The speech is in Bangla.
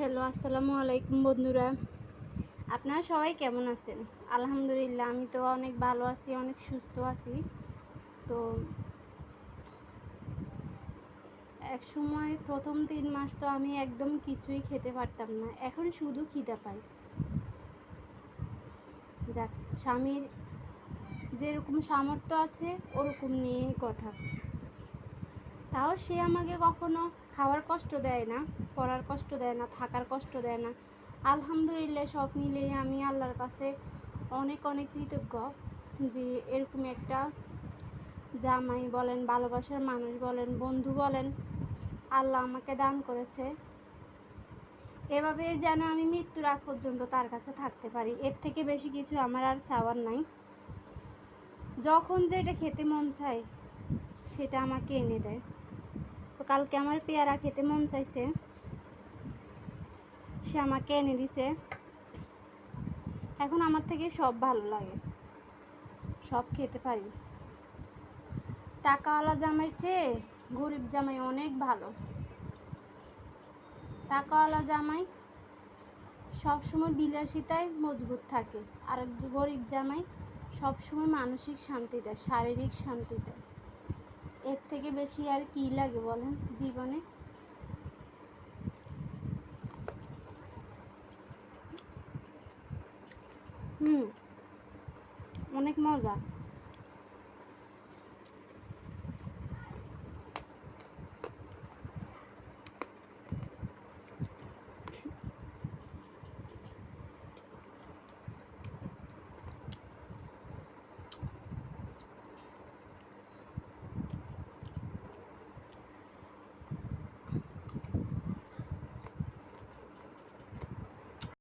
হ্যালো, আসসালামু আলাইকুম বন্ধুরা। আপনারা সবাই কেমন আছেন? আলহামদুলিল্লাহ, আমি তো অনেক ভালো আছি, অনেক সুস্থ আছি। তো একসময় প্রথম ৩ মাস তো আমি একদম কিছুই খেতে পারতাম না। এখন শুধু খিদা পাই। যাক, স্বামীর যেরকম সামর্থ্য আছে ওরকম নিয়েই কথা। তাও সে আমাকে কখনো খাওয়ার কষ্ট দেয় না, পড়ার কষ্ট দেয় না, থাকার কষ্ট দেয় না। আলহামদুলিল্লাহ, সব মিলিয়ে আমি আল্লাহর কাছে অনেক অনেক কৃতজ্ঞ যে এরকম একটা জামাই বলেন, ভালোবাসার মানুষ বলেন, বন্ধু বলেন, আল্লাহ আমাকে দান করেছে। এভাবে যেন আমি মৃত্যুর আগ পর্যন্ত তার কাছে থাকতে পারি। এর থেকে বেশি কিছু আমার আর চাওয়ার নাই। যখন যেটা খেতে মন চায় সেটা আমাকে এনে দেয়। তো কালকে আমার পেয়ারা খেতে মন চাইছে, সে আমাকে এনে দিছে। এখন আমার থেকে সব ভালো লাগে, সব খেতে পারি। টাকাওয়ালা জামাইয়ের চেয়ে গরিব জামাই অনেক ভালো। টাকাওয়ালা জামাই সবসময় বিলাসিতায় মজবুত থাকে, আর গরিব জামাই সবসময় মানসিক শান্তি দেয়, শারীরিক শান্তি দেয়। এর থেকে বেশি আর কী লাগে বলেন জীবনে? অনেক মজা।